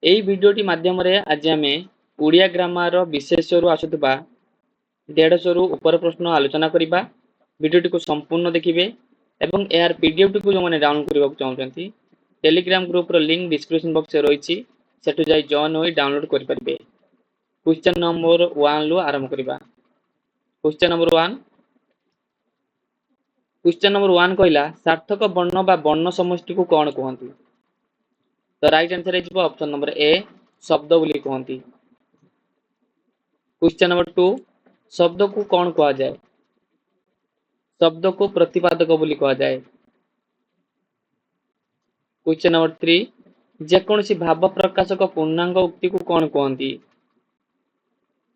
एई भिडियोटी माध्यम आज आम ओडिया ग्रामर विशेष रु आसुवा 150 रु ऊपर प्रश्न आलोचना करवा। भिडियोटी को संपूर्ण देखिए एवं यार पीडीएफ टी को जो मैंने डाउनलोड करने चाहते Telegram group link description box में रही सेठू जाई जॉइन हो डाउनलोड करेंगे। क्वेश्चन नंबर 1 रु आरंभ करवा। क्वेश्चन नंबर 1 कहला सार्थक वर्ण बा वर्ण समष्टि को कौन कहती? तो राइट आंसर है ऑप्शन नंबर ए शब्द बोली कहती। क्वेश्चन नंबर 2 शब्द को कौन कहा जाए? शब्द को प्रतिपादक बोली कहा जाए। क्वेश्चन नंबर 3 जेकोसी भाव प्रकाशक पूर्णांग उक्ति को कौन कहती?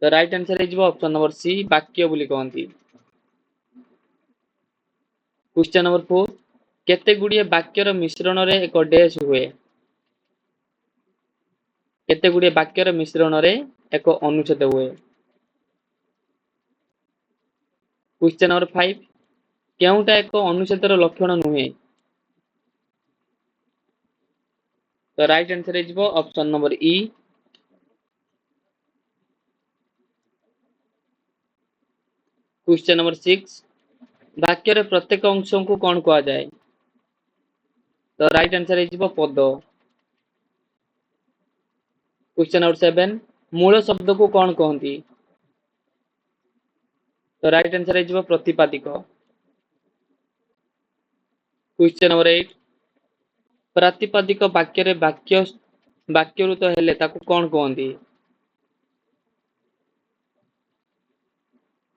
तो राइट आंसर है ऑप्शन नंबर सी वाक्य बोली कहती। क्वेश्चन नंबर 4 केते गुड़िए वाक्यर मिश्रण रे एक डैश हुए? केते गुड़िए वाक्यर मिश्रण रे एक अनुच्छेद हुए। क्वेश्चन नंबर 5 केउटा एक अनुच्छेदर लक्षण नुहे? तो राइट आंसर है ऑप्शन नंबर ई। क्वेश्चन नंबर 6 वाक्यर प्रत्येक अंश को कौन कहा जाए? तो राइट आंसर है पद। क्वेश्चन नंबर 7 मूल शब्द को कौन कहती? तो राइट आंसर है प्रतिपादिक। क्वेश्चन नंबर 8 प्रातिपादिक वाक्य रे वाक्यरूत हेले ताको कौन कहती?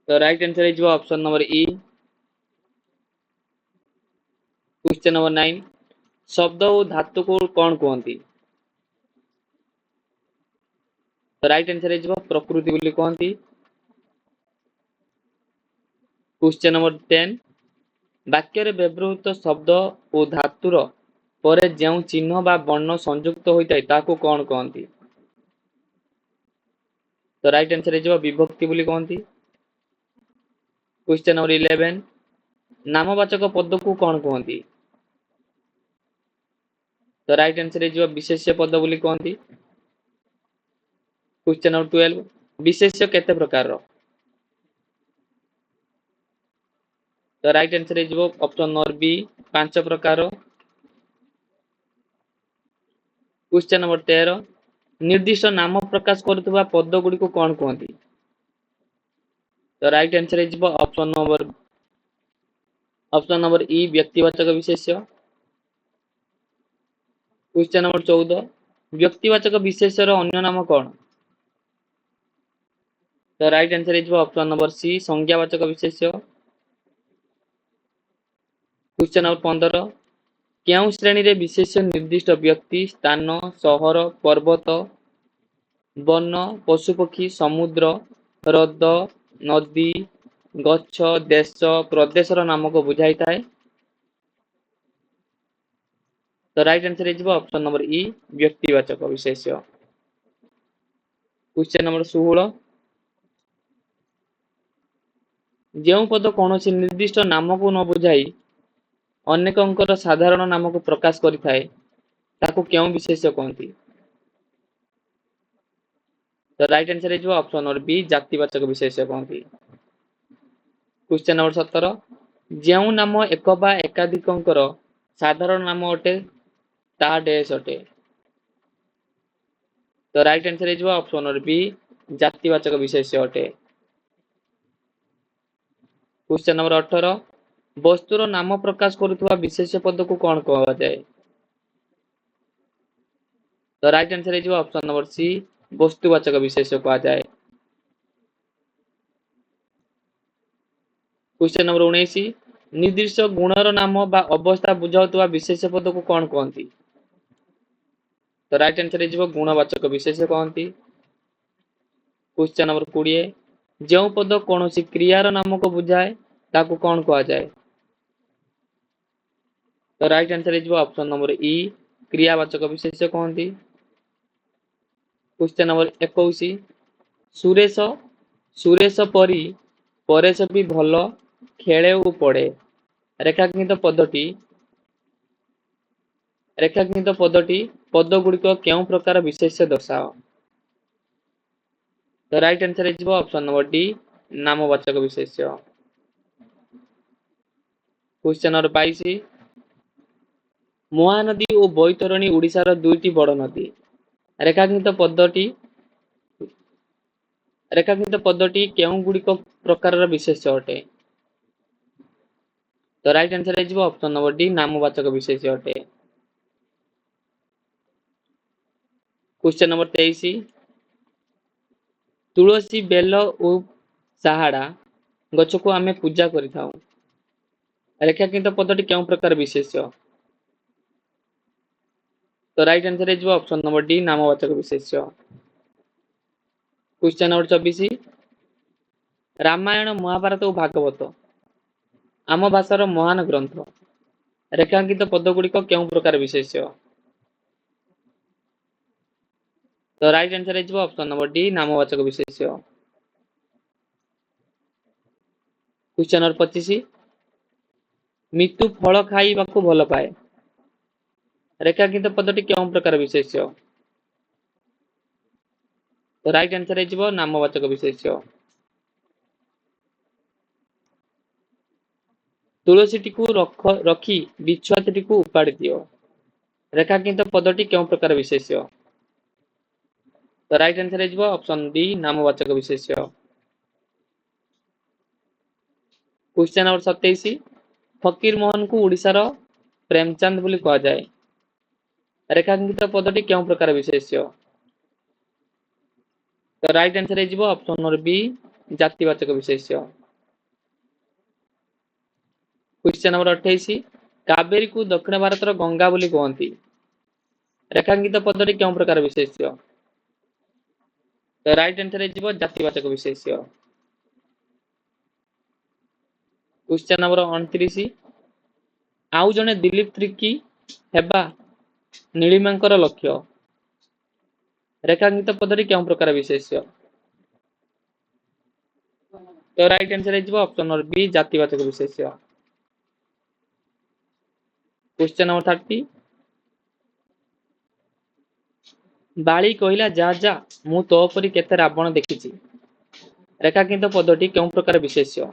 तो राइट आंसर है ऑप्शन नंबर ई। क्वेश्चन नंबर 9 शब्द और धातु को कौन कहती? तो राइट आंसर है प्रकृति बोली कहती। क्वेश्चन नंबर 10 वाक्य रे व्यवहृत शब्द और धातुर परे जो चिन्ह बा वर्ण संयुक्त होता है ताको कौन कहती? तो राइट आंसर है विभक्ति बोली कहती। क्वेश्चन नंबर 11 नामवाचक पद को कौन कहती? तो राइट आंसर है विशेष्य पद बोली कहती। क्वेश्चन नंबर 12 विशेष्य केते प्रकार? तो राइट आंसर है ऑप्शन नंबर बी 5 प्रकार। क्वेश्चन नंबर 13 निर्दिष्ट नाम प्रकाश करुवा पद गुड़ी को कौन कहती? तो राइट आंसर है ऑप्शन नंबर ई व्यक्तिवाचक विशेष्य। क्वेश्चन नंबर 14 व्यक्तिवाचक विशेष्यर अन्य नाम कौन? तो राइट आंसर है ऑप्शन नंबर सी संज्ञावाचक विशेष्य। क्वेश्चन नंबर 15 क्यों श्रेणी रे विशेष्य निर्दिष्ट व्यक्ति स्थान सहर पर्वत वन पशुपक्षी समुद्र हृद नदी गछ देश प्रदेशर नाम को बुझाई थाए? तो राइट आंसर है ऑप्शन नंबर ई व्यक्तिवाचक विशेष्य। क्वेश्चन नंबर 16 जो पद कौन निर्दिष्ट नाम को न बुझाई अनेकंकर साधारण नाम को प्रकाश करिथाए ताको क्यों विशेष्य कहती? तो राइट आंसर है ऑप्शन नंबर बी जातिवाचक विशेष्य कहती। क्वेश्चन नंबर 17 जो नाम एक बा एकाधिकंकर साधारण नाम अटे ता डैश अटे? तो राइट आंसर है ऑप्शन नंबर बी जातिवाचक विशेष्य अटे। क्वेश्चन नंबर 18 वस्तुर नाम प्रकाश करुवा विशेष्य पद को कौन कहा जाए? तो राइट आंसर है ऑप्शन नंबर सी वस्तुवाचक विशेष्य कहा जाए। क्वेश्चन नंबर 19 निर्दिष्ट गुणर नाम बा अवस्था बुझाउतवा विशेष्य पद को कौन कहती? तो राइट आंसर है गुणवाचक विशेष्य कहती। क्वेश्चन नंबर 20 जो पद कौन क्रियार नाम को बुझाए ताको कौन कहा जाए? तो राइट आंसर है ऑप्शन नंबर ई क्रियावाचक विशेष्य कहती। क्वेश्चन नंबर 21 सुरेश सुरेश परी परेश भी भल खेले और पढ़े रेखांकित पदटी पद गुड़िक केउं प्रकार विशेष्य दर्शाओ। तो राइट आंसर है ऑप्शन नंबर डी नामवाचक विशेष्य। क्वेश्चन नंबर 22 महानदी और बैतरणी ओडिशार दुईटी बड़ नदी। रेखांकित पदटी केउं गुड़िक प्रकार विशेष्य अटे। तो राइट आंसर है ऑप्शन नंबर डी नामवाचक विशेष्य अटे। क्वेश्चन नंबर 23 तुलसी बेल और साहाड़ा गछ को आमे पूजा करिथाउ। रेखांकित पदटी केउं प्रकार विशेष्य। तो राइट आंसर है ऑप्शन नंबर डी नामवाचक विशेष्य। क्वेश्चन नंबर 24 रामायण महाभारत और भागवत आम भाषार महान ग्रंथ। रेखांकित पद गुड़िक केउं प्रकार विशेष्य। तो राइट आंसर है ऑप्शन नंबर डी नामवाचक विशेष्य। क्वेश्चन नंबर 25 मितु फल खाइबाकू भल पाए। रेखांकित पदटी केउं प्रकार विशेष्य। तो राइट आंसर है नामवाचक विशेष्य। तुलसीटी को रखी बिछुआती को उपाड़ी दियो। रेखांकित पदटी केउं प्रकार विशेष्य। तो राइट आंसर है ऑप्शन डी नामवाचक विशेष्य। क्वेश्चन नंबर 27 फकीर मोहन को ओडिशार प्रेमचंद बोली कहा जाए। रेखांकित पदटी केउं प्रकार विशेष्य। तो राइट आंसर है ऑप्शन नंबर बी जातिवाचक विशेष्य। क्वेश्चन नंबर 28 कावेरी को दक्षिण भारतर गंगा बोली कहती। रेखांकित पदटी केउं प्रकार विशेष्य। तो राइट आंसर है जातिवाचक विशेष्य। क्वेश्चन नंबर 29 आउ जने दिलीप त्रिकी हेबा नीलिमांकर लक्ष्य। रेखांकित पदटी केउं प्रकार विशेष्य। तो राइट आंसर है ऑप्शन नंबर बी जातिवाचक विशेष्य। क्वेश्चन नंबर 30 बाली कहला जा जा मु तो परी केते रावण देखिछि। रेखांकित पदटी केउं प्रकार विशेष्य।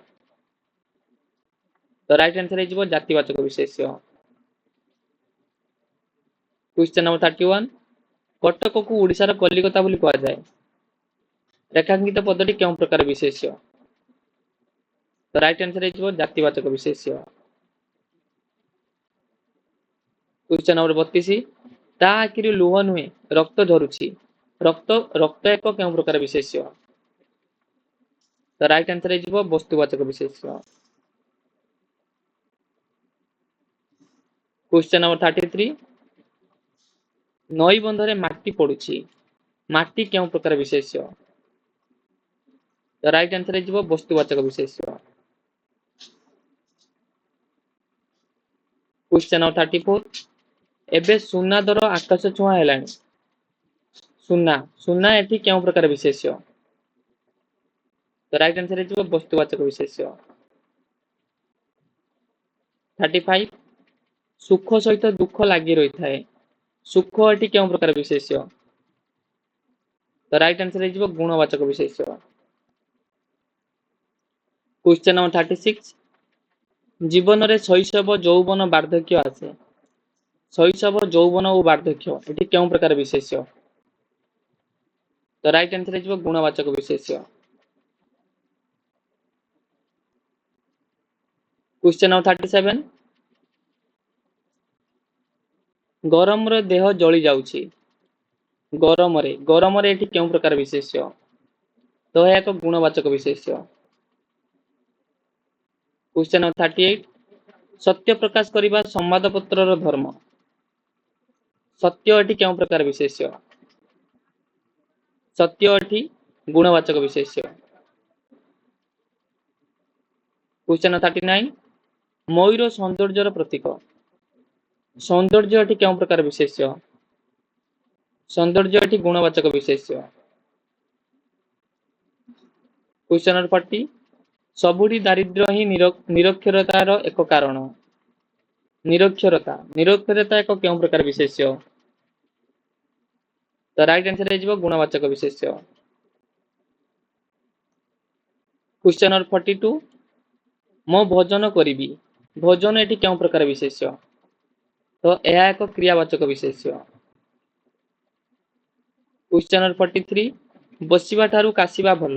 तो राइट आंसर है जातिवाचक विशेष्य। क्वेश्चन नंबर 31 कटक को ओडिशार कलिकता बोली कहा जाए। रेखांकित पदटी केउं प्रकार विशेष्य। तो राइट आंसर है जातिवाचक विशेष्य। क्वेश्चन नंबर 32 ता आखिरी लुह नुहे रक्त झरुछि। रक्त रक्त एक केउं प्रकार विशेष्य। तो राइट आंसर है वस्तुवाचक विशेष्य। क्वेश्चन नंबर 33 नई बंधरे माटी पड़ुछि। माटी केउं प्रकार विशेष्य। तो राइट आंसर है वस्तुवाचक विशेष्य। क्वेश्चन नंबर 34 एबे सुना दर आकाश छुआ हेलानी। सुना सुना एठी केउं प्रकार विशेष्य। तो राइट आंसर है वस्तुवाचक विशेष्य। 35 सुख सहित दुख लगी रही थाए। सुख एठी केउं प्रकार विशेष्य। तो राइट आंसर है गुणवाचक विशेष्य। क्वेश्चन नंबर 36 जीवन रे शैशव यौवन वार्धक्य आसे। शैशव यौवन और वार्धक्य एठी केउं प्रकार विशेष्य। तो राइट आंसर है गुणवाचक विशेष्य। क्वेश्चन नंबर 37 गरम रे देह जली जाउछि। गरम रे एठी केउं प्रकार विशेष्य। तो यह एक गुणवाचक विशेष्य। क्वेश्चन नंबर 38 सत्य प्रकाश करिबा संवादपत्रर धर्म। सत्य एठी केउं प्रकार विशेष्य। सत्य एठी गुणवाचक विशेष्य। क्वेश्चन नंबर 39 मयूर सौंदर्यर प्रतीक। सौंदर्य एठी केउं प्रकार विशेष्य। सौंदर्य एठी गुणवाचक विशेष्य। क्वेश्चन नंबर 40 सबुठी दारिद्र्य ही निरक्षरतार एक कारण। निरक्षरता निरक्षरता एक केउं प्रकार विशेष्य। तो राइट आंसर है गुणवाचक विशेष्य। क्वेश्चन नंबर 42 मो भोजन करी भोजन एटी क्यों प्रकार विशेष्य तो यह एक क्रियावाचक विशेष्य। क्वेश्चन नंबर 43 बसिबा ठारू काशिबा भल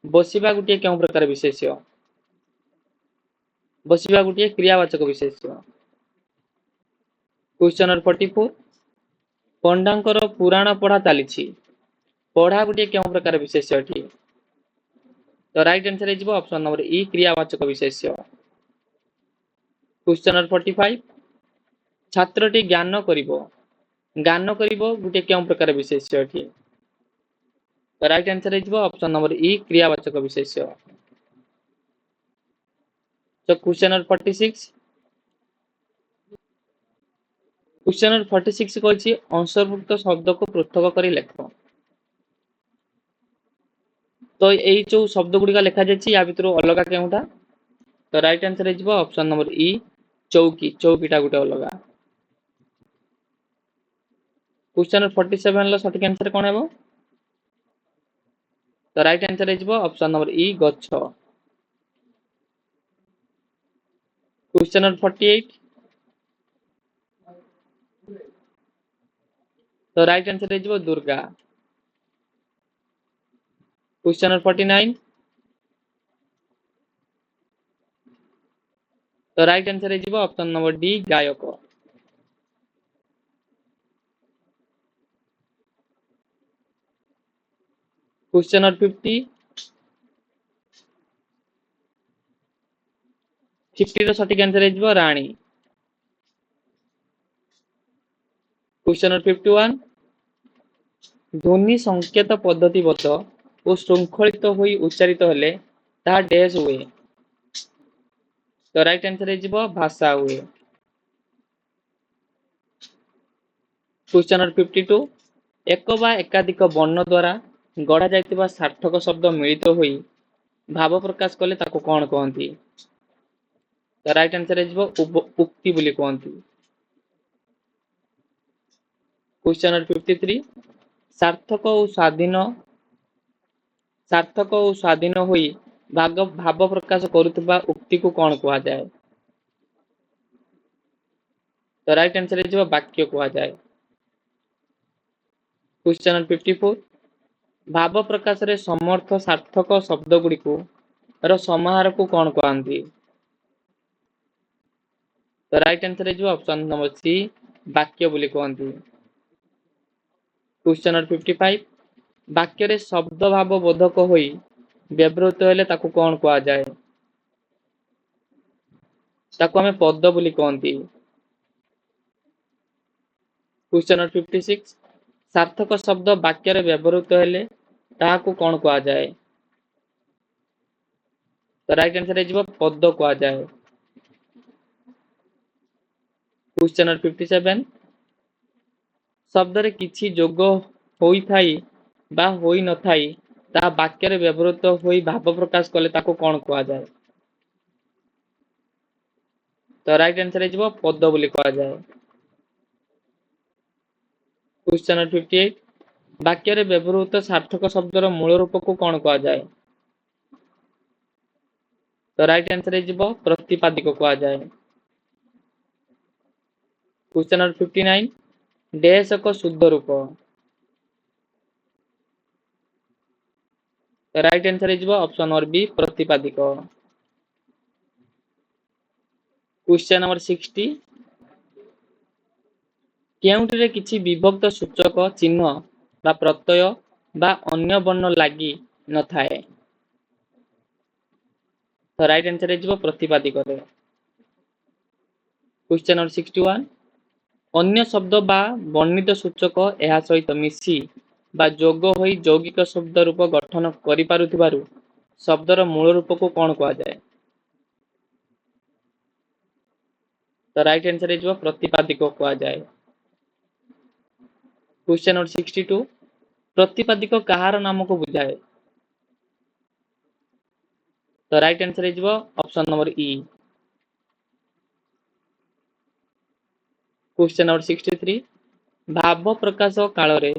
बसिबा गोटे क्यों प्रकार विशेष्य बसिबा गोटे क्रियावाचक विशेष्य। क्वेश्चन नंबर 44 पंडांकर पुराण पढ़ा चली पढ़ा गोटे क्यों प्रकार विशेष्य अठी तो राइट आंसर है ऑप्शन नंबर ई क्रियावाचक विशेष्य। क्वेश्चन नंबर 45 छात्रटी ज्ञान करिवो गोटे क्यों प्रकार विशेष्य अठी तो राइट आंसर है ऑप्शन नंबर ई क्रियावाचक विशेष्य। तो क्वेश्चन नंबर 46 क्वेश्चन नंबर 46 कहछि अंतर्भुक्त शब्द को पृथक करी लेख तो यही जो शब्द गुड़िका लिखा जाए या भितर अलग केउटा तो राइट आंसर है ऑप्शन नंबर ई चौकी चौकीटा गोटे अलग। क्वेश्चन नंबर 47 लो सठिक आंसर कोन हेबो तो राइट आंसर है ऑप्शन नंबर ई गच्छ। क्वेश्चन नंबर 48 तो राइट आंसर है दुर्गा। क्वेश्चन नंबर 49 तो राइट आंसर है ऑप्शन नंबर डी गायक। क्वेश्चन नंबर 50 रो सठिक आंसर है रानी। क्वेश्चन नंबर 51 ध्वनि संकेत पद्धतिबद्ध और श्रृंखलित होई उच्चारित हेले ता डैश हुए तो राइट आंसर है भाषा हुए। क्वेश्चन नंबर 52 एक बा एकाधिक वर्ण द्वारा गढ़ा जाइतिबा सार्थक शब्द मिलित होई भाव प्रकाश कले ताको कोन कहंती तो राइट आंसर है उक्ति बोली कहंती। क्वेश्चन नंबर 53 सार्थक और स्वाधीन होई भाव प्रकाश करुवा उक्ति को कौन कहा जाए तो राइट आंसर है वाक्य कहा जाए। क्वेश्चन नंबर 54 भाव प्रकाश रे समर्थ सार्थक शब्द गुड़ी रो समाहार को कौन कहती तो राइट आंसर है ऑप्शन नंबर सी वाक्य बोली कहती। क्वेश्चन नंबर 55 वाक्य रे शब्द भाव बोधक होई व्यवहृत हेले ताको कौन कहा जाए ताको हमें पद बोली कहती। क्वेश्चन नंबर 56 सार्थक शब्द वाक्य रे व्यवहृत हेले ताहाको कौन कहा जाए तो राइट आंसर है पद कहा जाए। क्वेश्चन नंबर 57 शब्द रे किछि जोग होई थाई बा होई न थाई ता वाक्य रे व्यवहृत होई भाव प्रकाश कले ताको कौन कहा जाए तो राइट आंसर है पद बोली कहा जाए। क्वेश्चन नंबर 58 वाक्य रे व्यवहृत सार्थक शब्दर मूल रूप को कौन कहा जाए तो राइट आंसर है प्रतिपादिक कहा जाए। क्वेश्चन नंबर 59 डैश एक शुद्ध रूप तो राइट आंसर है ऑप्शन नंबर बी प्रतिपादिक। क्वेश्चन नंबर 60 केउंटिरे किछि विभक्त सूचक चिन्ह बा प्रत्यय बा अन्य वर्ण लागि न थाए तो राइट आंसर है प्रतिपादिक। क्वेश्चन नंबर 61 अन्य शब्द बा वर्णित सूचक एहा सहित मिसी बा जोग होई यौगिक शब्द रूप गठन करि पारुथिबारु शब्दर मूल रूप को कौन कहा जाए तो राइट आंसर है प्रतिपादिक कहा जाए। क्वेश्चन नंबर 62 प्रतिपादिक कहार नाम को बुझाए तो राइट आंसर है ऑप्शन नंबर ई। क्वेश्चन नंबर 63 भाव प्रकाश काल रे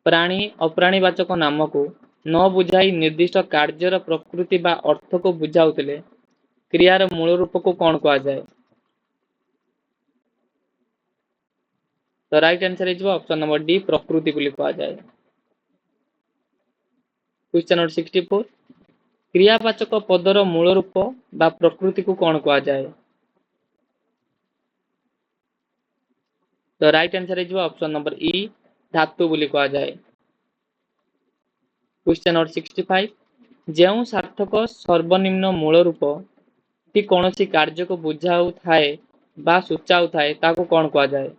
प्राणी अप्राणीवाचक नाम को न बुझाई निर्दिष्ट कार्यर प्रकृति बा अर्थ को बुझाउतिले क्रियार मूल रूप को कौन कहा जाए? तो right answer is option number D प्रकृति बोली कहा जाए। क्वेश्चन नंबर 64 क्रियावाचक पदर मूल रूप बा प्रकृति को कौन कहा जाए? तो right answer is option number ई धातु बोली कहा जाए। क्वेश्चन नंबर 65 ଯେଉଁ ସାର୍ଥକ ସର୍ବନିମ୍ନ ମୂଳ ରୂପ ଟି କୌଣସି କାର୍ଯ୍ୟକୁ ବୁଝାଉଥାଏ ବା ସୂଚାଉଥାଏ ତାକୁ କଣ କୁହାଯାଏ?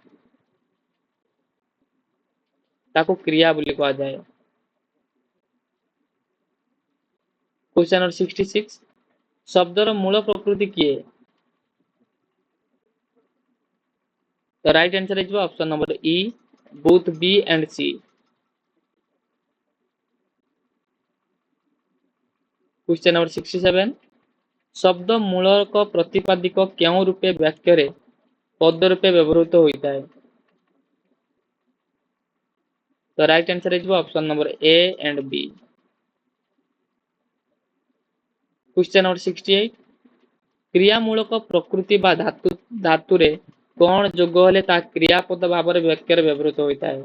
ତାକୁ କ୍ରିୟା ବୋଲି କୁହାଯାଏ। क्वेश्चन नंबर 66 शब्दर मूल प्रकृति किए? तो right answer is option number E both B and C. Question number 67 शब्द मूलक प्रतिपादिक क्यों रूपे वाक्य रे पद रूपे व्यवहृत होता है? तो right answer is option number A and B. Question number 68 क्रियामूलक प्रकृति बा धातु रे कौन जोग हेले ता क्रियापद भाव रे वाक्य रे व्यवहृत होता है?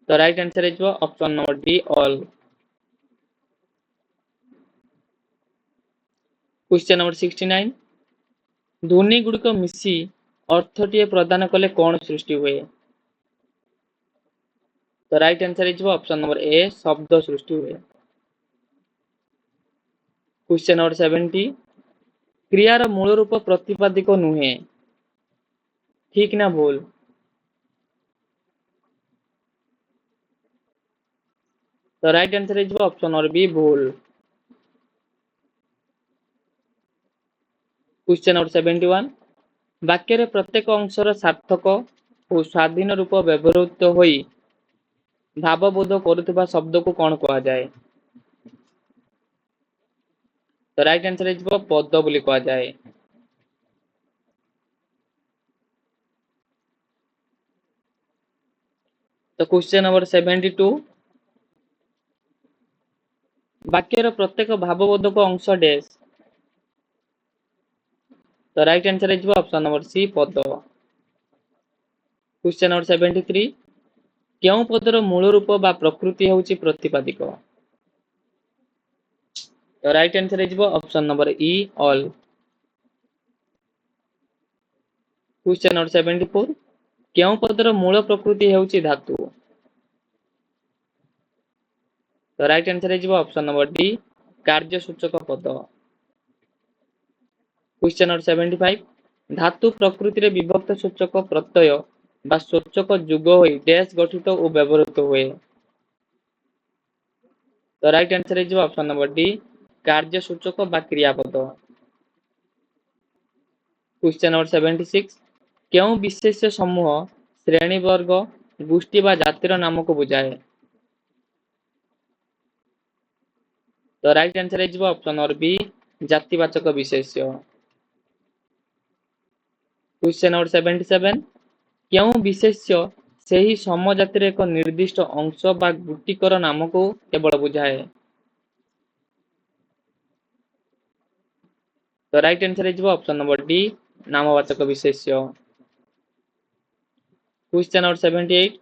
तो right answer is option number D all. Question number 69 ध्वनि गुड़िक मिसी अर्थटीए प्रदान कले कौन सृष्टि हुए? तो right answer is option number ए शब्द सृष्टि हुए। क्वेश्चन नंबर 70 क्रियार मूल रूप प्रतिपादिक नुहे ठीक ना भूल? तो right answer is option number B भूल। क्वेश्चन नंबर 71 वाक्य रे प्रत्येक अंशर सार्थक और स्वाधीन रूप व्यवहृत होई भावबोध करुवा शब्द को कौन कहा जाए? तो राइट आंसर इज पद बोली कहा जाए। तो क्वेश्चन नंबर 72 वाक्यर प्रत्येक भावबोधक अंश डैश? तो right answer is option number C पद। क्वेश्चन नंबर 73 क्यों पदर मूल रूप बा प्रकृति होउची प्रतिपादिक? तो right answer is option number E all. Question number 74 क्यों पदर मूल प्रकृति होउची धातु? तो right answer is option number D कार्य सूचक पद। क्वेश्चन नंबर 75 धातु प्रकृति रे विभक्त सूचक प्रत्यय बा सूचक जुग होई डैश गठित और व्यवहृत हुए? तो right answer is option number D कार्य सूचक बा क्रियापद। क्वेश्चन नंबर 76 क्यों विशेष्य समूह श्रेणी वर्ग गोष्ठी बा जातिर नाम को बुझाए? तो right answer is option number B जातिवाचक विशेष्य। क्वेश्चन नंबर 77 क्यों विशेष्य से ही समजातिर एक निर्दिष्ट अंश बा गुटिकर नाम को केवल बुझाए? तो right answer is option number D नामवाचक विशेष्य। क्वेश्चन नंबर 78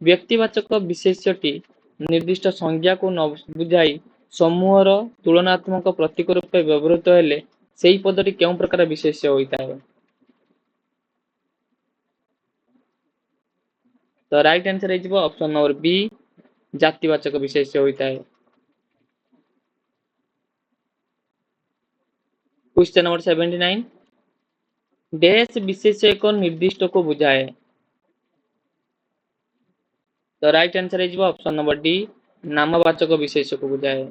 व्यक्तिवाचक विशेष्यटी निर्दिष्ट संज्ञा को न बुझाई समूहर तुलनात्मक प्रतीक रूपे व्यवहृत हेले सेही पदटी केउं प्रकार विशेष्य होता है? तो right answer is option number B जातिवाचक विशेष्य होता है। क्वेश्चन नंबर 79 डैश विशेष्य एक निर्दिष्ट को बुझाए? तो right answer is option number D नामवाचक विशेष्य को बुझाए।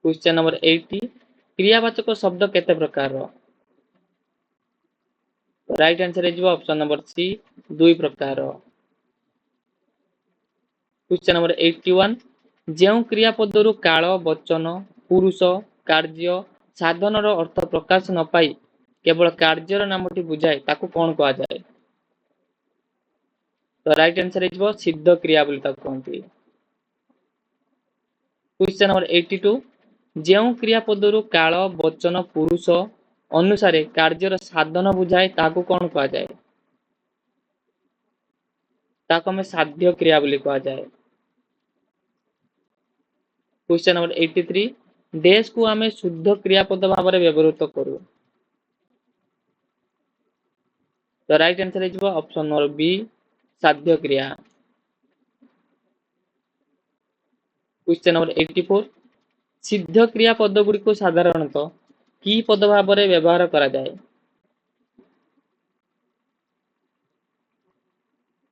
क्वेश्चन नंबर 80 क्रियावाचक शब्द केते प्रकार? Right answer is option number C दुई प्रकार। क्वेश्चन नंबर 81 ଯେଉଁ क्रियापदरु काल वचन पुरुष कार्य साधनर अर्थ प्रकाश न पाई केवल कार्यर नामटी बुझाए ताकू कौन कहा जाए? तो राइट आंसर हो सिद्ध क्रिया बोली ताको कहते। क्वेश्चन नंबर 82 ଯେଉଁ କ୍ରିୟାପଦରୁ କାଳ ବଚନ ପୁରୁଷ ଅନୁସାରେ କାର୍ଯ୍ୟର ସାଧନ ବୁଝାଏ ତାହାକୁ କ'ଣ କୁହାଯାଏ? ତାକୁ ଆମେ ସାଧ୍ୟ କ୍ରିୟା ବୋଲି କୁହାଯାଏ। क्वेश्चन नंबर 83 ଡେସ୍ କୁ ଆମେ ଶୁଦ୍ଧ କ୍ରିୟାପଦ ଭାବରେ ବ୍ୟବହୃତ କରୁ। ତ ରାଇଟ୍ ଆନ୍ସର ହେଇଯିବ ଅପସନ ନମ୍ବର ବି ସାଧ୍ୟ କ୍ରିୟା। क्वेश्चन नंबर 84 सिद्ध क्रियापद गुड़िक साधारणतः की पद भाव में व्यवहार करा जाए?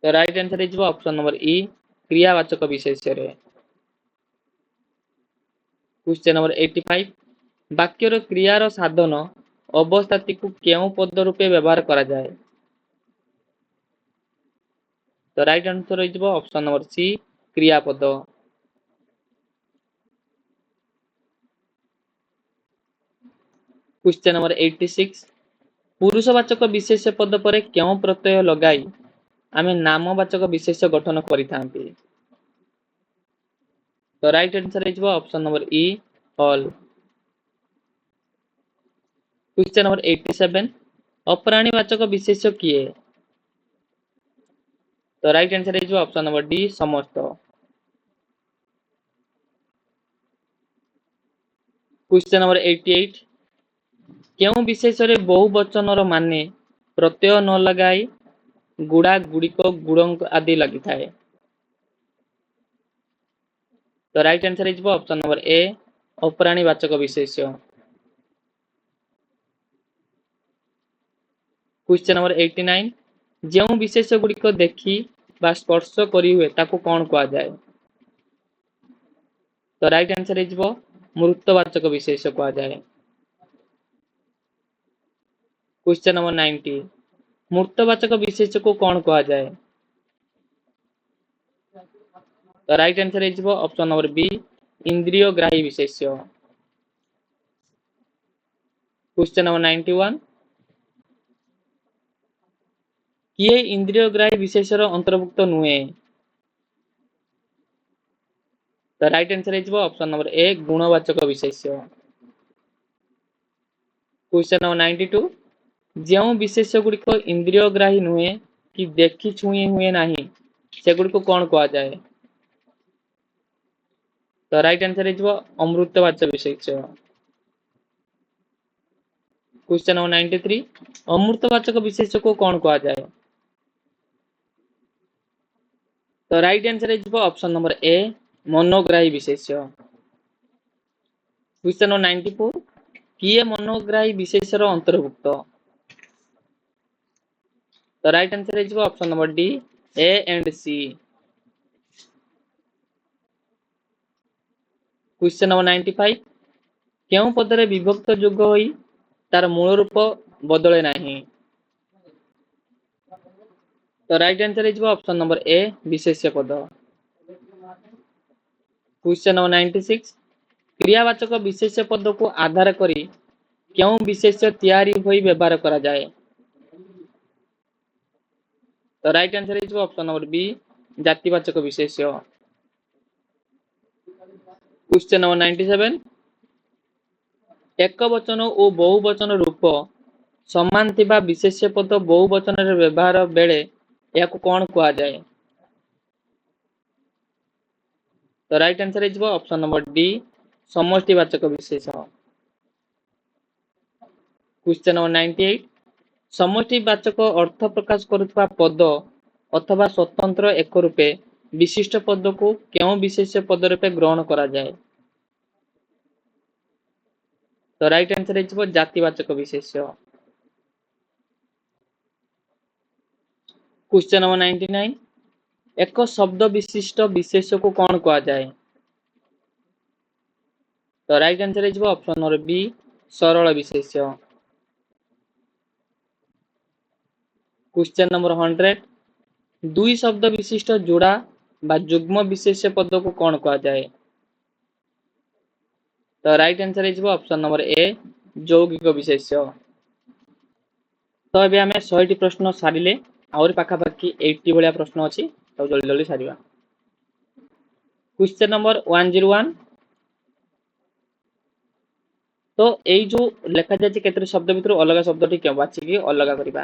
तो राइट आंसर है ऑप्शन नंबर ई क्रियावाचक विशेष्य। क्वेश्चन नंबर 85 वाक्यर क्रियार साधन अवस्थाती को क्यों पद रूपे व्यवहार करा जाए? तो राइट आंसर है ऑप्शन नंबर सी क्रियापद। क्वेश्चन नंबर 86 पुरुषवाचक विशेष पद पर क्यों प्रत्यय लगाई आमे नामवाचक विशेष गठन करिथांती? तो राइट आंसर है ऑप्शन नंबर ई ऑल। क्वेश्चन नंबर 87 अप्राणीवाचक विशेष किए? तो राइट आंसर है ऑप्शन नंबर डी समस्त। क्वेश्चन नंबर 88 क्यों विशेष रे बहुवचन माने प्रत्यय न लगाई गुड़ा गुड़िक गुड़ आदि लगी थाए? तो राइट आंसर है ऑप्शन नंबर ए अप्राणीवाचक विशेष। क्वेश्चन नंबर 89 जो विशेष गुड़िक देखी बा स्पर्श करी हुए ताको कौन कहा जाए? तो राइट आंसर है मूर्तवाचक विशेष कहा जाए। क्वेश्चन नंबर 90 मूर्तवाचक विशेष को कौन कहा जाए? तो राइट आंसर है ऑप्शन नंबर बी इंद्रियग्राही विशेष। क्वेश्चन नंबर 91 किए इंद्रियग्राही विशेषर अंतर्भुक्त नुहे? तो राइट आंसर है ऑप्शन नंबर ए गुणवाचक विशेष। क्वेश्चन नंबर 92 जो विशेष गुड़िक इंद्रियग्राही नुहे कि देखी छुई हुए नहीं से गुड़िक कौन कहा जाए? तो राइट आंसर है अमृतवाचक विशेष। क्वेश्चन नंबर 93 अमृतवाचक विशेष को कौन कहा जाए? तो राइट आंसर है ऑप्शन नंबर ए मनोग्राही विशेष। क्वेश्चन नंबर 94 किए मनोग्राही विशेषर अंतर्भुक्त? तो राइट आंसर है option number D A and C. Question number 95 क्यों पदरे विभक्त जोग होई तार मूल रूप बदले नहीं? तो राइट आंसर है ऑप्शन नंबर ए विशेष्य पद। क्वेश्चन नंबर 96 क्रियावाचक विशेष्य पद को आधार करी क्यों विशेष्य तैयारी होई व्यवहार करा जाए? तो राइट आंसर है ऑप्शन नंबर बी जातिवाचक विशेष्य। क्वेश्चन नंबर 97 एक वचन और बहुवचन रूप समान थिबा विशेष्य पद बहुवचन रे व्यवहार बेले याको कौन कहा जाए? तो राइट आंसर है ऑप्शन नंबर डी समष्टिवाचक विशेष। क्वेश्चन नंबर 98 समष्टिवाचक अर्थ प्रकाश करुवा पद अथवा स्वतंत्र एक रूपे विशिष्ट पद को क्यों विशेष पद रूपे ग्रहण करा जाए? तो राइट आंसर है जातिवाचक विशेष। क्वेश्चन नंबर 99 एक शब्द विशिष्ट विशेष को कौन कहा जाए? तो राइट आंसर है ऑप्शन नंबर बी सरल विशेष। क्वेश्चन नंबर 100 दुई शब्द विशिष्ट जोड़ा बा जुग्म विशेष पद को कौन कहा जाए? तो राइट आंसर है ऑप्शन नंबर ए यौगिक विशेष। तो अभी आम 100 प्रश्न सारे आउरी पाखापाखि 80 भलिया प्रश्न अच्छी तो जल्दी जल्दी सारिबा। क्वेश्चन नंबर 101 तो यही जो लिखा जाए केतरी शब्द भितर अलग शब्द टी बाछिकी अलग करबा।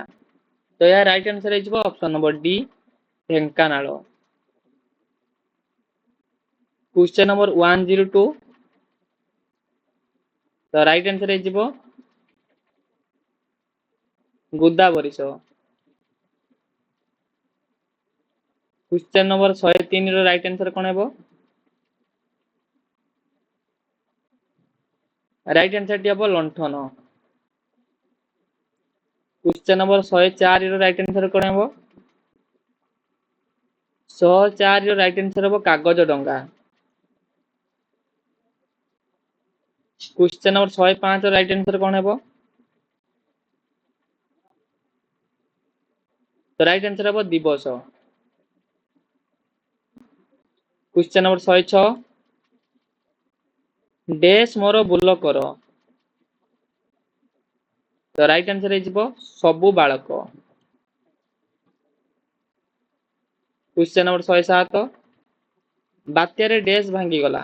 तो या राइट आंसर हो option number D Dhenkanal. Question number 102 तो राइट आंसर हो Godavarish. Question number 103 row right answer कोन हेबो? राइट आंसर टी हेबो लंठन। Question number 104 row right answer कोन हेबो? 104 रो राइट आंसर हेबो कागज डंगा। Question number 105 row right answer कोन हेबो? तो राइट आंसर हेबो दिवस। Question number 106 dash more bull कर। तो राइट आंसर हो सबु बालक। क्वेश्चन नंबर 107 बात्यारे डैश भांगी गला।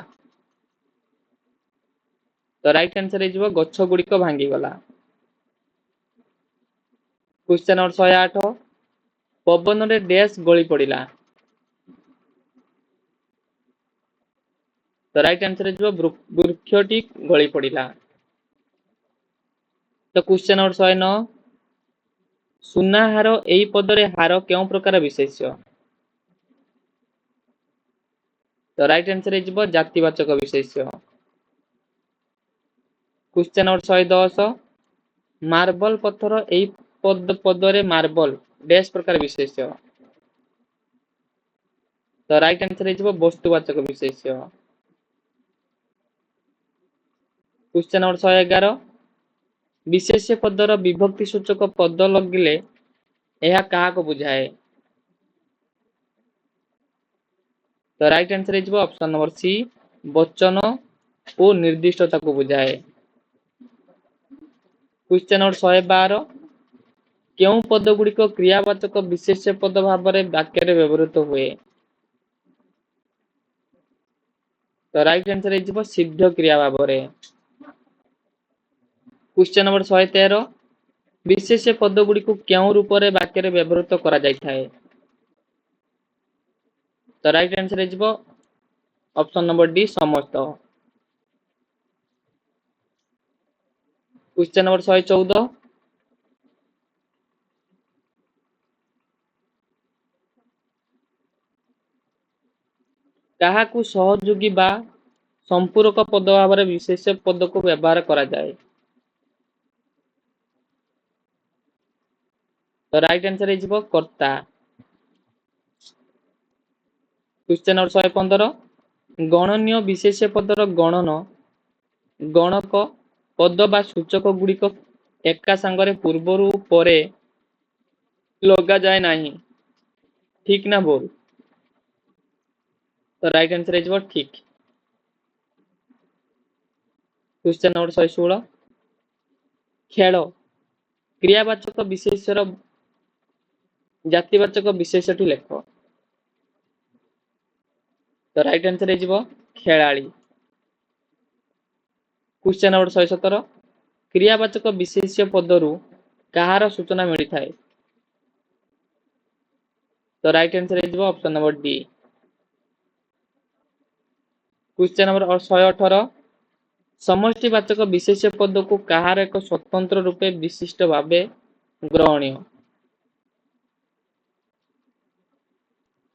तो राइट आंसर हो गछ गुड़िक भांगी गला। क्वेश्चन नंबर 108 पवन रे डैश गली पड़िला। तो राइट आंसर हो वृक्षटी गली पड़िला। तो क्वेश्चन नंबर 109 सुना हार एई पदरे हार केउ प्रकार विशेष्य। तो राइट आंसर हो जातिवाचक विशेष्य। क्वेश्चन नंबर 110 मार्बल पत्थर एई पदरे मार्बल डैश प्रकार विशेष्य। तो राइट आंसर हो वस्तुवाचक विशेष्य। क्वेश्चन नंबर 111 विशेष्य पदर विभक्ति सूचक पद लगिले यह काहाको बुझाए। तो राइट आंसर हो ऑप्शन नंबर सी वचन और निर्दिष्टता को बुझाए। क्वेश्चन नंबर 112 केउ पद गुड़िक क्रियावाचक विशेष्य पद भाव में वाक्य व्यवहृत हुए। तो राइट आंसर हो सिद्ध क्रिया भाव में। क्वेश्चन नंबर 113 विशेष्य पद गुड़िक केउ रूप में वाक्य व्यवहृत करा जायथाए। तो राइट आंसर हो ऑप्शन नंबर डी समस्त। क्वेश्चन नंबर 114 काहाकू सहयोगी बा संपूरक पद भाव में विशेष्य पद को व्यवहार करा जाए। तो राइट आंसर हो कर्ता। क्वेश्चन नंबर 115 गणनीय विशेष्य पदर गणन गणक पद बा सूचक गुड़िक एका सांगरे पूर्वरु परे लगा जाए नहीं। ठीक ना बोल? तो राइट आंसर हो ठीक। क्वेश्चन नंबर 116 खेल क्रियावाचक विशेष्यर जातिवाचक विशेष्यटी लेख। तो राइट आंसर हो खेलाड़ी। क्वेश्चन नंबर 117 क्रियावाचक विशेष्य पदरु कहार सूचना मिलता है। तो राइट आंसर हो option number D. Question number 118 समष्टिवाचक विशेष्य पद को कहार एक स्वतंत्र रूपे विशिष्ट भावे ग्रहणीय।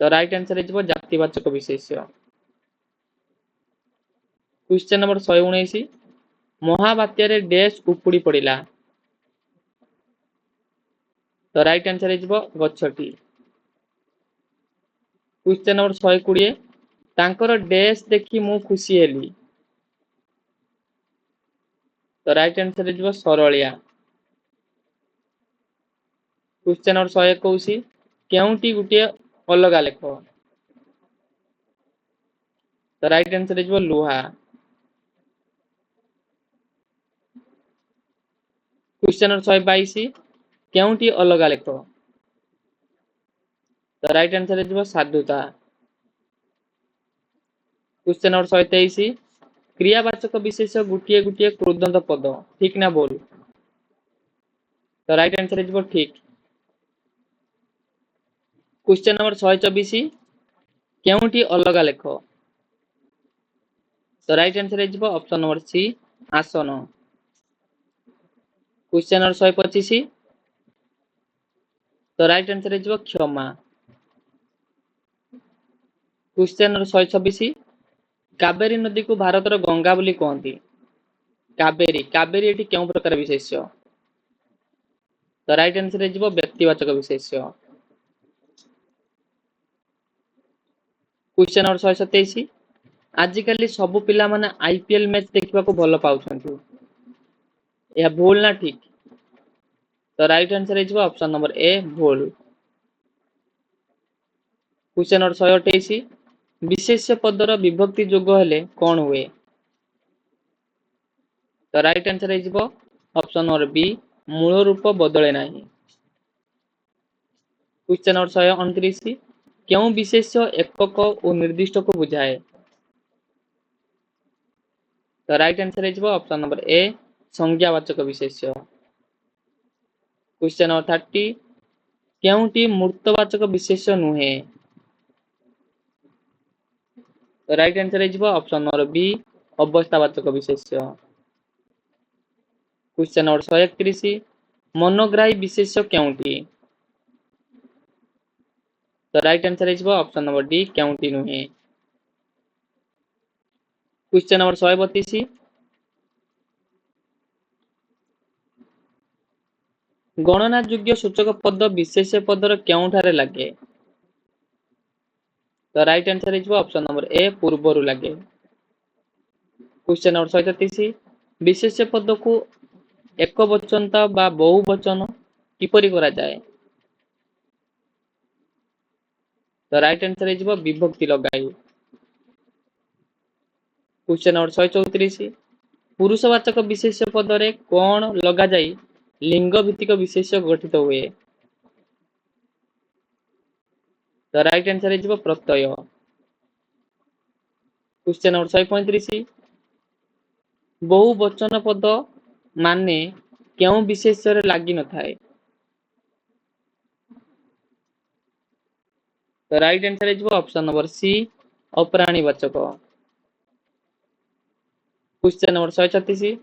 तो राइट आंसर हो जातिवाचक विशेष्य। क्वेश्चन नंबर 119 महाबात्यारे डैश उपुड़ी पड़िला। तो राइट आंसर हो गछटी। क्वेश्चन नंबर 120 तांकर डैश देखी मु खुशी हेली। तो राइट आंसर हो सरलिया। क्वेश्चन नंबर 121 केउटी गुटे अलगा लेख। तो राइट आंसर हो लुहा। क्वेश्चन नंबर 122 केउटी अलगा लेख। तो राइट आंसर है साधुता। क्वेश्चन नंबर 123 क्रियावाचक विशेष गुटिए गुटिए कृदंत पद ठीक ना बोल। तो राइट आंसर है ठीक। क्वेश्चन नंबर 124 केउटी अलगा लेख। तो राइट आंसर है ऑप्शन नंबर सी आसन। क्वेश्चन नंबर 125 तो राइट आंसर है क्षमा। क्वेश्चन नंबर 126 कावेरी नदी को भारतर गंगा बोली कहती। कावेरी कावेरी एटी केउ प्रकार विशेष्य। तो राइट आंसर है व्यक्तिवाचक विशेष्य। क्वेश्चन नंबर 127 आजिकली सबु पिला माने आईपीएल मैच देखा भल पाउछंती। यह भूल ना ठीक। तो राइट आंसर है ऑप्शन नंबर ए भूल। क्वेश्चन नंबर 128 विशेष्य पदर विभक्ति जोग हेले कौन हुए। तो राइट आंसर है ऑप्शन नंबर बी मूल रूप बदले नहीं। क्वेश्चन नंबर 129 क्यों विशेष्य एकक और निर्दिष्ट को बुझाए। तो राइट आंसर है ऑप्शन नंबर ए संज्ञावाचक विशेष्य। क्वेश्चन नंबर 30 क्योंटी मूर्तवाचक विशेष्य नुहे। तो राइट आंसर है ऑप्शन नंबर बी अवस्थावाचक विशेष्य। क्वेश्चन नंबर 131 मनोग्राही विशेष्य क्योंटी। तो राइट आंसर है ऑप्शन नंबर डी क्योंटी नुहे। क्वेश्चन नंबर 132 गणना योग्य सूचक पद विशेष्य पदर केउठारे लगे। तो राइट आंसर है ऑप्शन नंबर ए पूर्वरु लगे। क्वेश्चन नंबर 133 विशेष्य पद को एक वचनता बा बहुवचन किपरि करा जाए। तो राइट आंसर है विभक्ति लगाई। क्वेश्चन नंबर 134 पुरुषवाचक विशेष्य पदरे कौन लगा जाई लिंग भित्तिक विशेष्य गठित हुए। तो राइट आंसर है प्रत्यय। क्वेश्चन नंबर 135 बहुवचन पद माने क्यों विशेष्य लगी न थाए। तो राइट आंसर है ऑप्शन नंबर सी अप्राणीवाचक। क्वेश्चन नंबर 136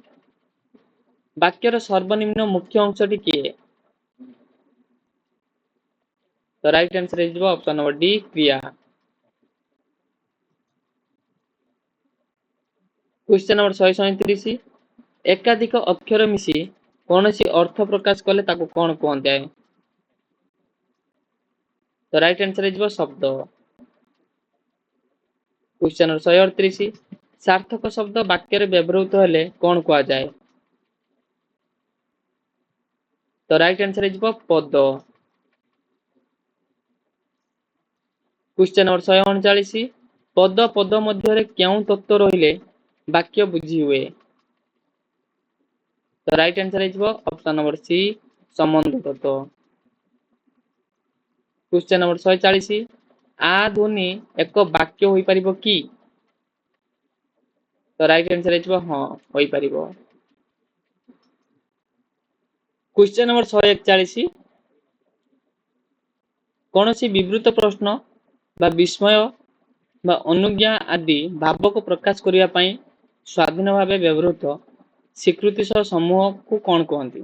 वाक्यर सर्वनिम्न मुख्य अंशटी किए। तो राइट आंसर है ऑप्शन नंबर डी क्रिया। क्वेश्चन नंबर 137 एकाधिक अक्षर मिसी कौन सी अर्थ प्रकाश कले ताको कौन कहते हैं। तो राइट आंसर है शब्द। क्वेश्चन नंबर 138 सार्थक शब्द वाक्य व्यवहृत हेले कौन कह जाए। तो राइट आंसर है पद। क्वेश्चन नंबर 139 पद पद मध्य क्यों तत्व रहिले वाक्य बुझी हुए। तो राइट आंसर है ऑप्शन नंबर सी संबंध तत्व। क्वेश्चन नंबर 140 आ ध्वनि एक वाक्य हो पारिबो कि। तो राइट आंसर है हाँ हो पारिबो। क्वेश्चन नंबर 141 कौन सी विवृत प्रश्न बा विस्मय बा अनुज्ञा आदि भाव को प्रकाश करने पाई स्वाधीन भाव व्यवहृत स्वीकृति सह समूह को कौन कहती।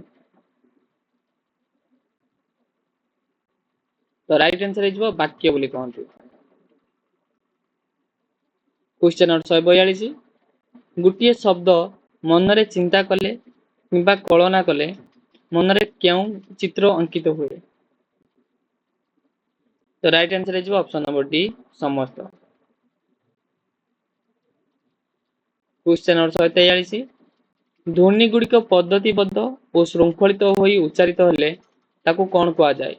तो राइट आंसर है वाक्य बोली कहती। क्वेश्चन नंबर 142 गोटे शब्द मनरे चिंता कले किंबा कल्पना कले मनरे क्यों चित्र अंकित हुए। तो राइट आंसर है ऑप्शन नंबर डी समस्त। क्वेश्चन नंबर 143 ध्वनि गुड़िक पद्धतिबद्ध और श्रृंखलित होई उच्चारित हेले ताकू कौन कहा जाए।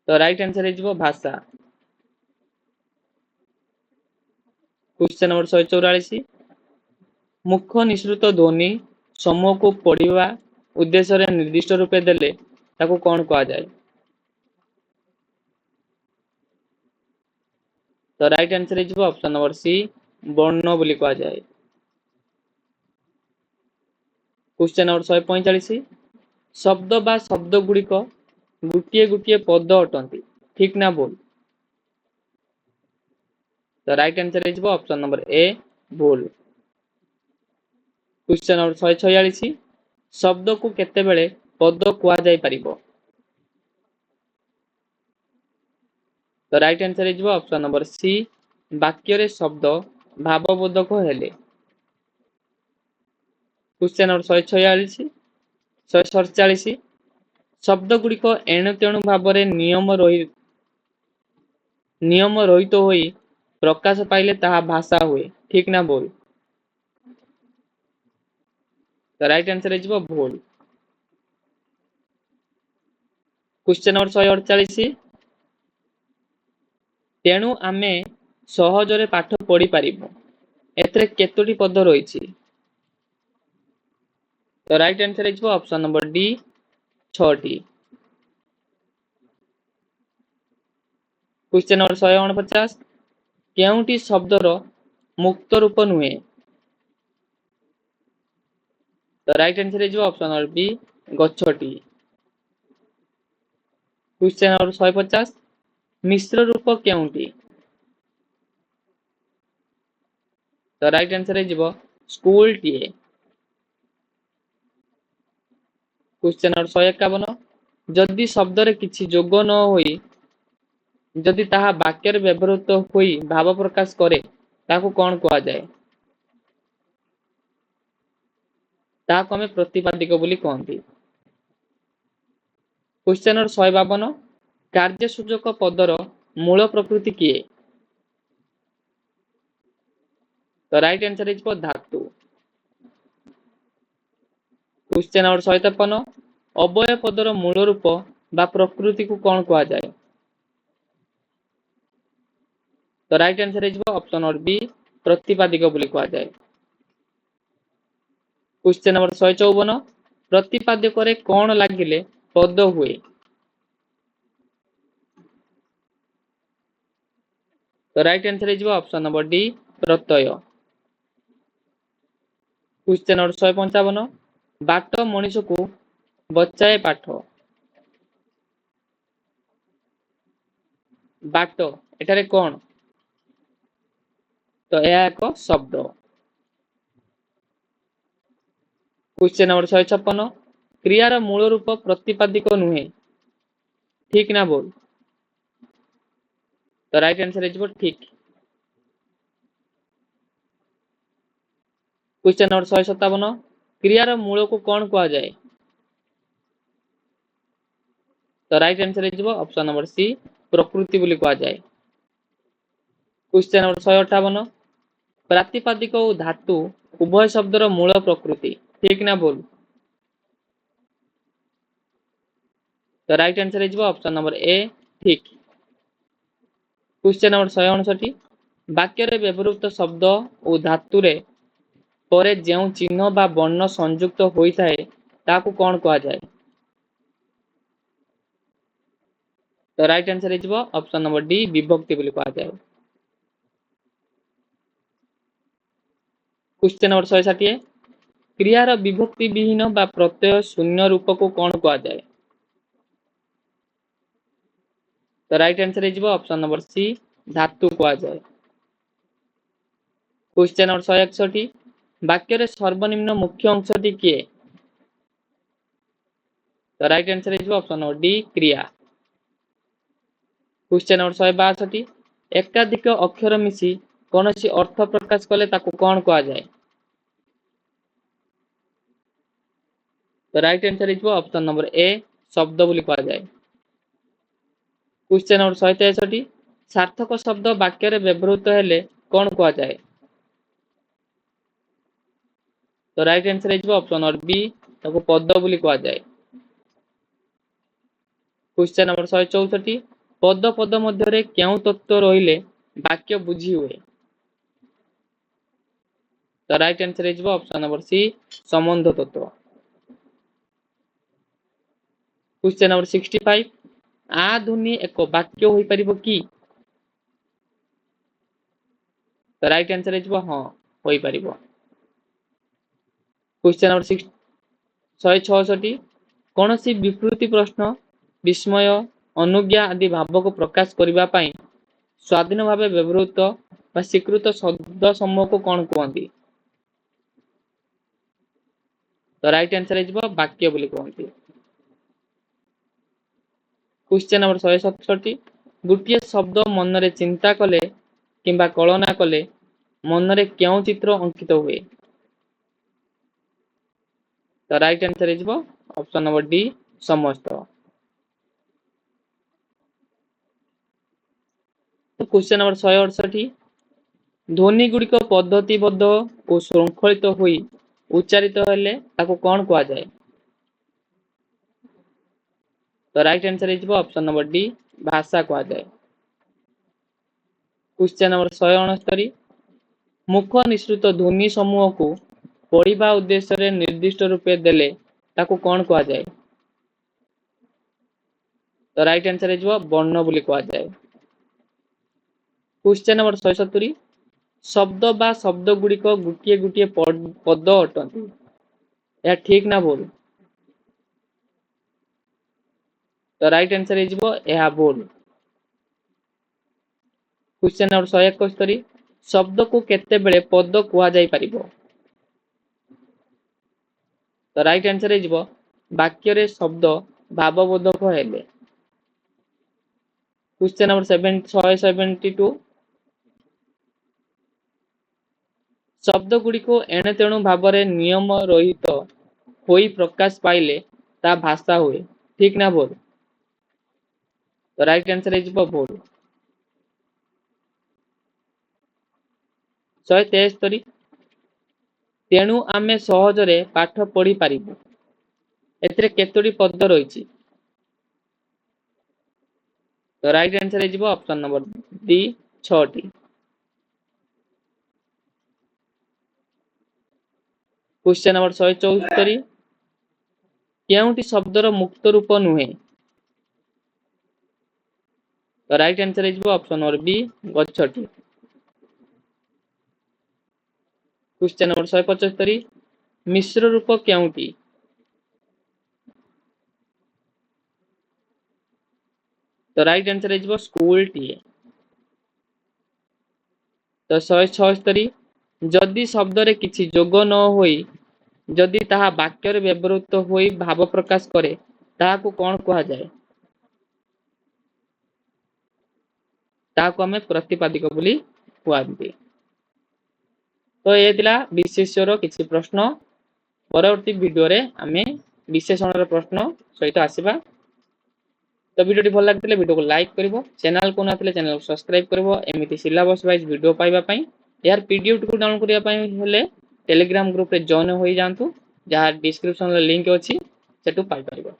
तो राइट आंसर है भाषा। क्वेश्चन नंबर 144 मुख निश्रुत ध्वनि समूह को पढ़िवा उद्देश्य निर्दिष्ट रूपे देले ताकू कौन कहा जाए। तो राइट आंसर है ऑप्शन नंबर सी वर्ण बोली कह जाए। क्वेश्चन नंबर 145 शब्द बा शब्द गुड़िक गोटे गोटे पद अटंती ठीक ना भूल। तो राइट आंसर है ऑप्शन नंबर ए भूल। क्वेश्चन नंबर 146 शब्द को केतेबेले पद कुआ जाय परिबो। तो राइट आंसर है ऑप्शन नंबर सी वाक्य रे शब्द भावबोधक हेले। क्वेश्चन नंबर 147 शब्द गुड़िक एणु तेणु भाव नियम रहित होई प्रकाश पाइले ताहा भाषा हुए ठीक ना बोल। तो राइट आंसर है भूल। क्वेश्चन नंबर 148 तेणु आमे सहजरे पाठ पढ़ी पारिबु एथरे केतोटी पद रही। तो राइट आंसर है ऑप्शन नंबर डी 6टी। क्वेश्चन नंबर 149 केउटी शब्दर मुक्त रूप नुहे। तो राइट आंसर है ऑप्शन नंबर बी गछटी। क्वेश्चन नंबर 150 मिश्र रूप केउटी। तो राइट आंसर है स्कूल टीए। क्वेश्चन नंबर 151 जदि शब्द रे किछि जोग न होई जदि ताहा वाक्य रे व्यवहृत होई भाव प्रकाश करे ताकू कौन कहा जाए। ताकू हमें प्रतिपादिक बोली कहती। क्वेश्चन नंबर 152 कार्य सूचक पदर मूल प्रकृति किए। तो राइट आंसर है धातु। क्वेश्चन नंबर 153 अवय पदर मूल रूप बा प्रकृति को कौन कहा जाए। तो राइट आंसर है ऑप्शन नंबर बी प्रतिपादिक बोली कहा जाए। क्वेश्चन नंबर 154 प्रतिपाद्यक रे कौन लागिले पद हुए। तो राइट आंसर है ऑप्शन नंबर डी प्रत्यय। क्वेश्चन नंबर 155 बाट मनीष को बचाए पाठ। बाट एठारे कौन। तो यह एक शब्द। क्वेश्चन नंबर 156 क्रियार मूल रूप प्रतिपादिक नुहे ठीक ना बोल। तो राइट आंसर है ठीक। क्वेश्चन नंबर 157 क्रियार मूल को कौन कहा जाए। तो राइट आंसर है ऑप्शन नंबर सी प्रकृति बोली कहा जाए। क्वेश्चन नंबर 158 प्रातिपादिक और धातु उभय शब्दर मूल प्रकृति ठीक ना बोल। तो राइट आंसर है ऑप्शन नंबर ए ठीक। क्वेश्चन नंबर 159 वाक्य रे व्यवहृत शब्द और धातु रे परे जेउ चिन्ह बा वर्ण संयुक्त होइथाए ताकू कौन कहा जाए। तो राइट आंसर है ऑप्शन नंबर डी विभक्ति बोली कहा जाए। क्वेश्चन नंबर 160 क्रियार विभक्ति विहीन बा प्रत्यय शून्य रूप को कौन कहा जाए। तो राइट आंसर है ऑप्शन नंबर सी धातु कहा जाए। क्वेश्चन नंबर 161 वाक्य रे सर्वनिम्न मुख्य अंशटी किए। तो राइट आंसर है ऑप्शन नंबर डी क्रिया। क्वेश्चन नंबर 162 एकाधिक अक्षर मिसी कौन सी अर्थ प्रकाश कले ताकू कौन कहा जाए। तो राइट आंसर है ऑप्शन नंबर ए शब्द बोली कहा जाए। क्वेश्चन नंबर 163 सार्थक शब्द वाक्य रे व्यवहृत हेले कौन कहा जाए। तो राइट आंसर है ऑप्शन नंबर बी ताको पद बोली कहा जाए। क्वेश्चन नंबर 164 पद पद मध्य क्यों तत्व रहिले वाक्य बुझी हुए। तो राइट आंसर है ऑप्शन नंबर सी संबंध तत्व। क्वेश्चन नंबर 65 आ ध्वनि एक वाक्य होई परिबो की। तो राइट आंसर है हाँ होई परिबो। क्वेश्चन नंबर 166 कौन सी विकृति प्रश्न विस्मय अनुज्ञा आदि भाव को प्रकाश करने पाई स्वाधीन भाव व्यवहृत बा स्वीकृत शब्द समूह को कौन कहती। तो राइट आंसर है वाक्य बोली कहती। क्वेश्चन नंबर 167 गोटे शब्द मन रे चिंता कले किंबा कल्पना कले मन रे क्यों चित्र अंकित हुए। तो राइट आंसर है ऑप्शन नंबर डी समस्त। तो क्वेश्चन नंबर 168 ध्वनि गुड़िक पद्धतिबद्ध और श्रृंखलित होई उच्चारित हेले ताको कौन कहा जाए। तो राइट आंसर है ऑप्शन नंबर डी भाषा कहा जाए। क्वेश्चन नंबर 169 मुख निश्रित ध्वनि समूह को पढ़िबा उद्देश्य रे निर्दिष्ट रूपे देले ताको कौन कहा जाए। तो राइट आंसर है वर्ण बोली कहा जाए। क्वेश्चन नंबर 170 शब्द बा शब्द गुड़िक गोटे गोटे पद अटंती यह ठीक ना भूल। तो राइट आंसर है भूल। क्वेश्चन नंबर 171 शब्द को केते बेले पद कुआ जाई परिबो। तो राइट आंसर है वाक्य रे शब्द भावबोधक हेले। क्वेश्चन नंबर 172 शब्द गुड़िक एणे तेणु भाव रे नियम रहित होई प्रकाश पाइले ता भाषा हुए ठीक ना भूल। तो राइट आंसर है भूल। 173 तेणु आमे सहजरे पाठ पढ़ी पारिबु एथिरे केतोटी पद रहिछि। तो राइट आंसर है ऑप्शन नंबर डी 6टी। क्वेश्चन नंबर 174 केउंटी शब्दर मुक्त रूप नुहे। तो राइट आंसर है ऑप्शन नंबर बी गच्छटी। क्वेश्चन नंबर 175 मिश्र रूप केउंटी। तो राइट आंसर है स्कूल टी। तो 176 जदि शब्द रे किछि जोग न होई जदि ताहा वाक्य रे व्यवहृत होई भाव प्रकाश करे ताहाको कौन कहा जाए। ताहाको हमें प्रतिपादिक बोली कहते। तो ये थिला विशेषण किछि प्रश्न परवर्ती वीडियो रे आमे विशेषण रे प्रश्न सहित आसीबा। तो वीडियो भल लगे वीडियो को लाइक करिवो चैनल को नथिले चैनल को सब्सक्राइब करिवो एमिति सिलेबस वाइज वीडियो पाइबा पई यार पीडीएफ को डाउनलोड करिया पई हेले टेलीग्राम ग्रुप रे जॉइन होई जांतु जहां डिस्क्रिप्शन रे लिंक अछि सेटु पाइ परिबो।